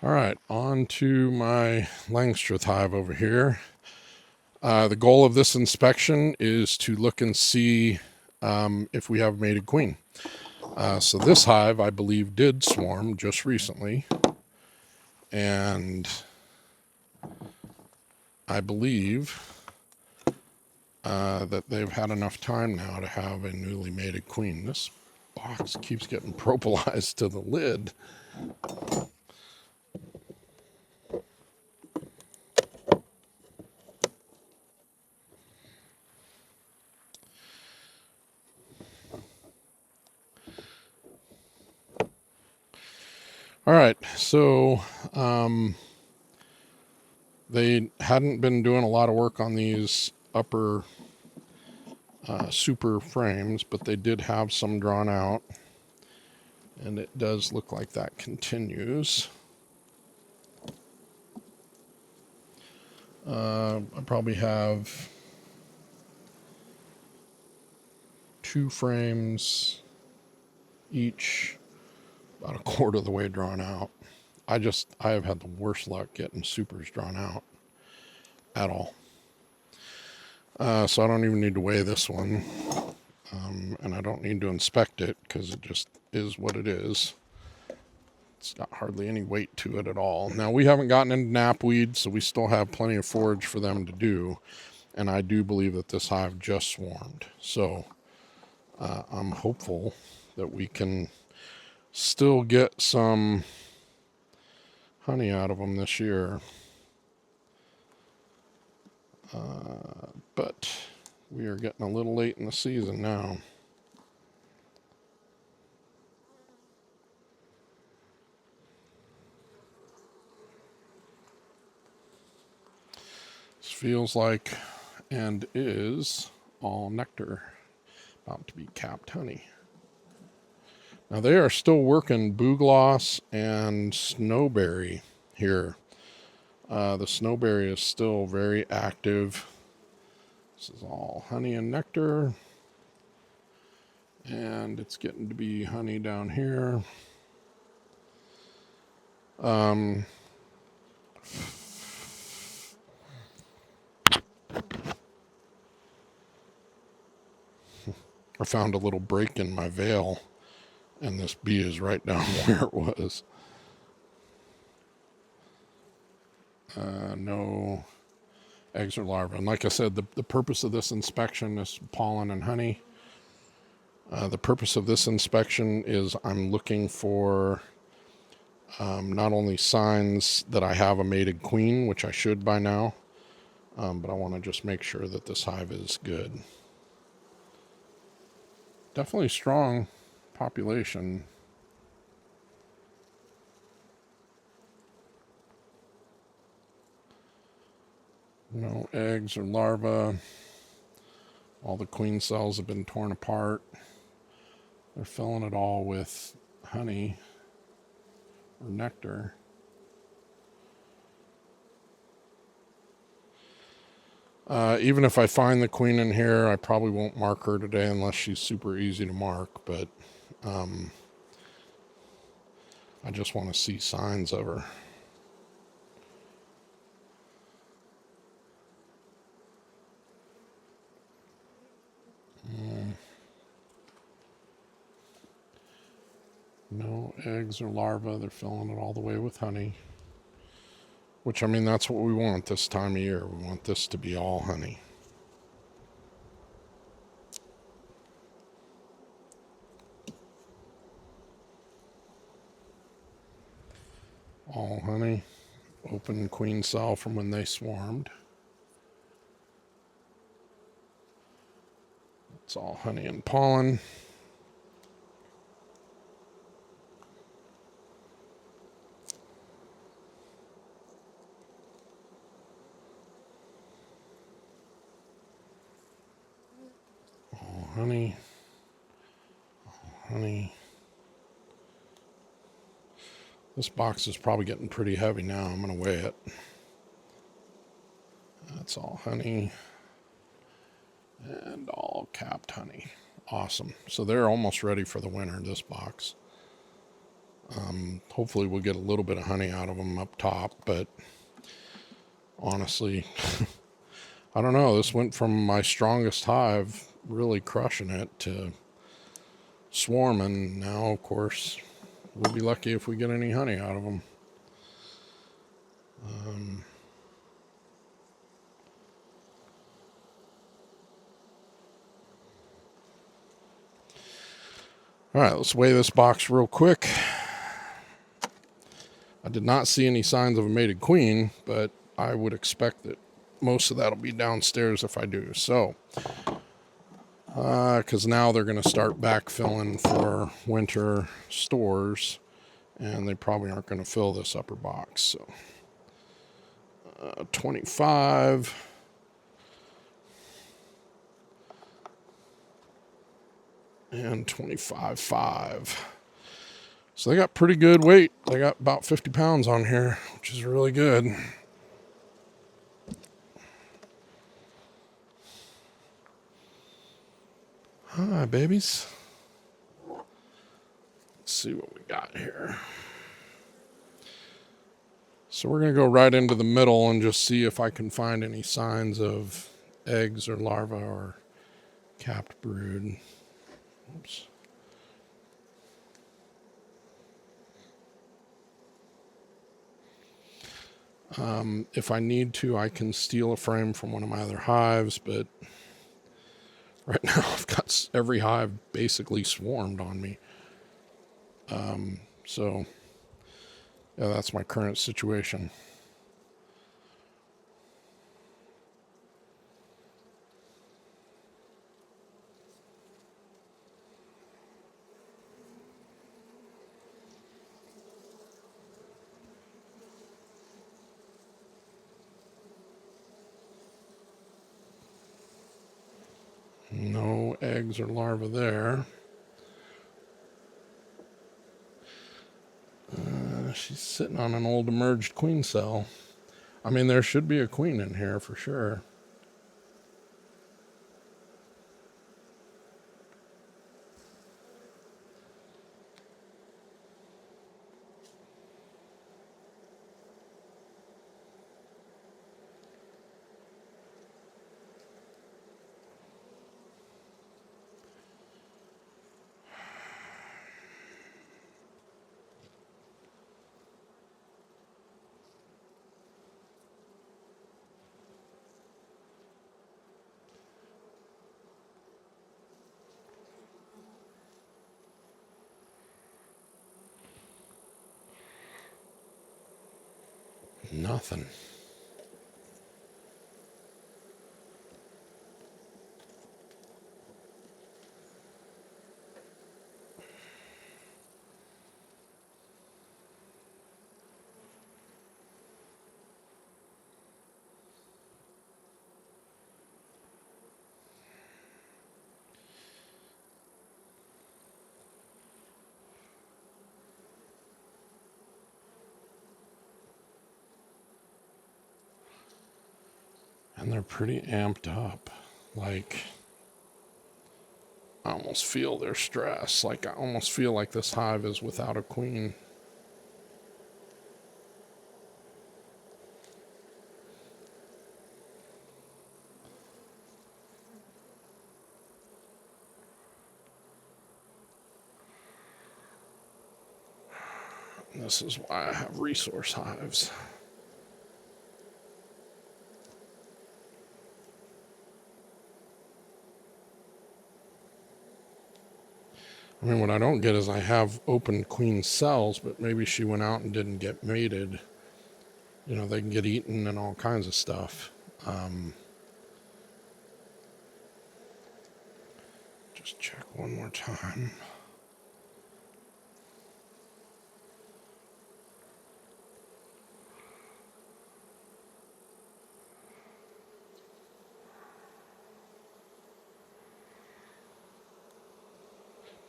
All right, on to my Langstroth hive over here. The goal of this inspection is to look and see if we have a mated queen. So this hive, I believe, did swarm just recently, and I believe that they've had enough time now to have a newly mated queen. This box keeps getting propolized to the lid. All right, so they hadn't been doing a lot of work on these upper super frames, but they did have some drawn out, and it does look like that continues. I probably have 2 frames each, about a quarter of the way drawn out. I have had the worst luck getting supers drawn out at all. So I don't even need to weigh this one, and I don't need to inspect it because it just is what it is. It's got hardly any weight to it at all. Now, we haven't gotten into knapweed, so we still have plenty of forage for them to do, and I do believe that this hive just swarmed. So I'm hopeful that we can still get some honey out of them this year. But we are getting a little late in the season now. This feels like and is all nectar, about to be capped honey. Now they are still working bugloss and snowberry here. The snowberry is still very active. This is all honey and nectar. And it's getting to be honey down here. I found a little break in my veil, and this bee is right down where it was. No eggs or larvae. And like I said, the purpose of this inspection is pollen and honey. The purpose of this inspection is I'm looking for not only signs that I have a mated queen, which I should by now, but I want to just make sure that this hive is good. Definitely strong population. No eggs or larvae. All the queen cells have been torn apart. They're filling it all with honey or nectar. Even if I find the queen in here, I probably won't mark her today unless she's super easy to mark, but I just want to see signs of her. No eggs or larvae. They're filling it all the way with honey. Which, I mean, that's what we want this time of year. We want this to be all honey. All honey. Open queen cell from when they swarmed. It's all honey and pollen. All honey. All honey. This box is probably getting pretty heavy now. I'm going to weigh it. That's all honey. And all capped honey. Awesome. So they're almost ready for the winter, this box. Hopefully we'll get a little bit of honey out of them up top, but honestly, I don't know. This went from my strongest hive really crushing it to swarming. Now, of course, we'll be lucky if we get any honey out of them. All right, let's weigh this box real quick. I did not see any signs of a mated queen, but I would expect that most of that will be downstairs if I do. So, because now they're going to start backfilling for winter stores, and they probably aren't going to fill this upper box. So, 25. And 25.5. So they got pretty good weight. They got about 50 pounds on here, which is really good. Hi, babies. Let's see what we got here. So we're going to go right into the middle and just see if I can find any signs of eggs or larvae or capped brood. Oops. If I need to, I can steal a frame from one of my other hives, but right now I've got every hive basically swarmed on me. So, yeah, that's my current situation. No eggs or larvae there. She's sitting on an old emerged queen cell. I mean, there should be a queen in here for sure. Nothing. And they're pretty amped up. Like, I almost feel their stress. Like, I almost feel like this hive is without a queen. And this is why I have resource hives. I mean, what I don't get is I have open queen cells, but maybe she went out and didn't get mated. You know, they can get eaten and all kinds of stuff. Just check one more time.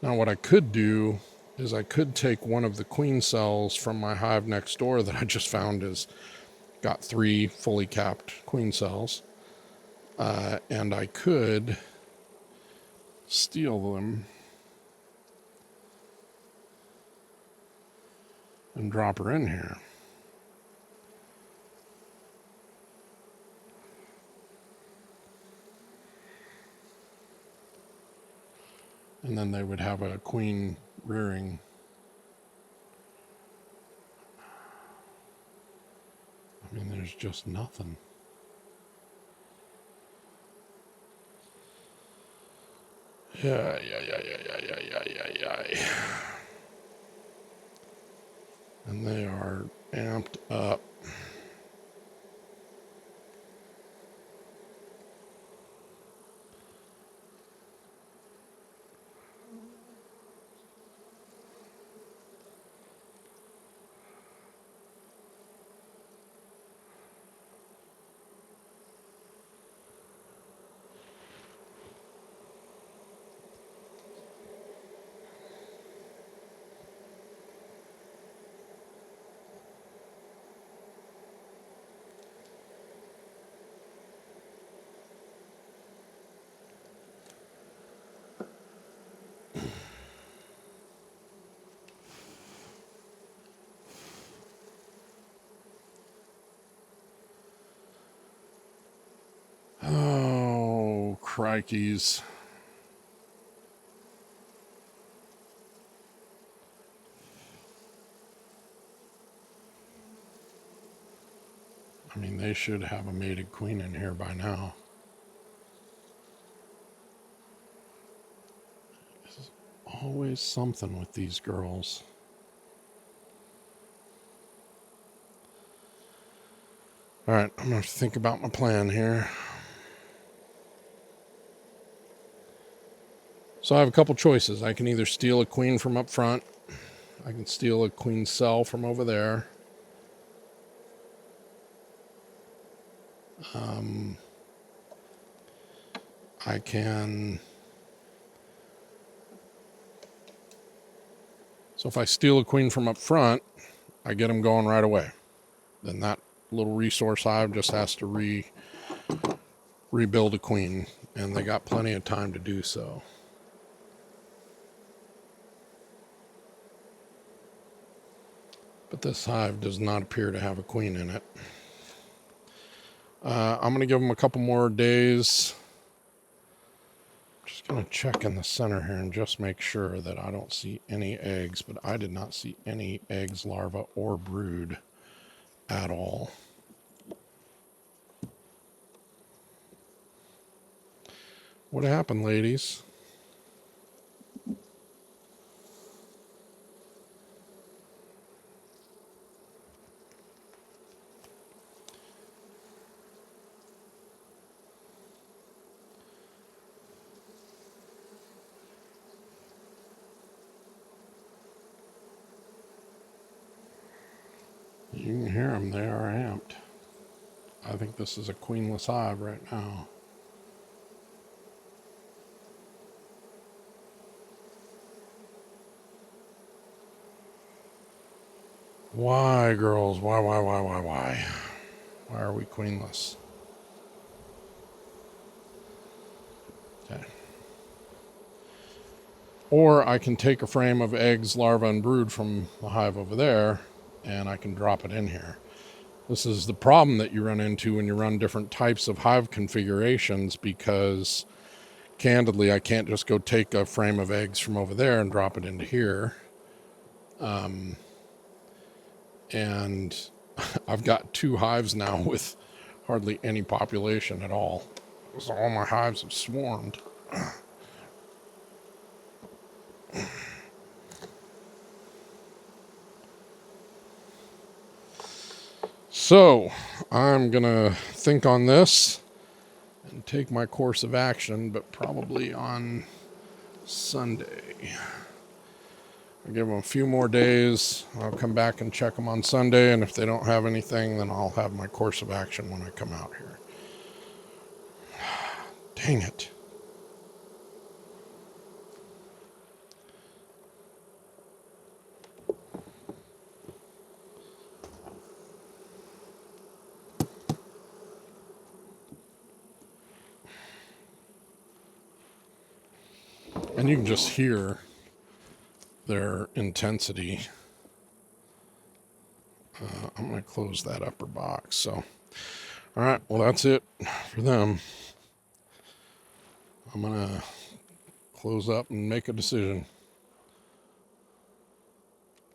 Now what I could do is I could take one of the queen cells from my hive next door that I just found has got 3 fully capped queen cells. And I could steal them. and drop her in here. And then they would have a queen rearing. I mean, there's just nothing. Yeah. And they are amped up. Oh, crikeys. I mean, they should have a mated queen in here by now. There's always something with these girls. All right, I'm going to think about my plan here. So I have a couple choices. I can either steal a queen from up front. I can steal a queen cell from over there. I can... So if I steal a queen from up front, I get them going right away. Then that little resource hive just has to rebuild a queen, and they got plenty of time to do so. But this hive does not appear to have a queen in it. I'm going to give them a couple more days. Just going to check in the center here and just make sure that I don't see any eggs, but I did not see any eggs, larvae, or brood at all. What happened, ladies? You can hear them, they are amped. I think this is a queenless hive right now. Why, girls? Why? Why are we queenless? Okay. Or I can take a frame of eggs, larvae, and brood from the hive over there, and I can drop it in here. This is the problem that you run into when you run different types of hive configurations, because candidly, I can't just go take a frame of eggs from over there and drop it into here. And I've got 2 hives now with hardly any population at all. So all my hives have swarmed. So I'm going to think on this and take my course of action, but probably on Sunday. I'll give them a few more days. I'll come back and check them on Sunday, and if they don't have anything, then I'll have my course of action when I come out here. Dang it. And you can just hear their intensity. I'm going to close that upper box. So, all right, well, that's it for them. I'm going to close up and make a decision.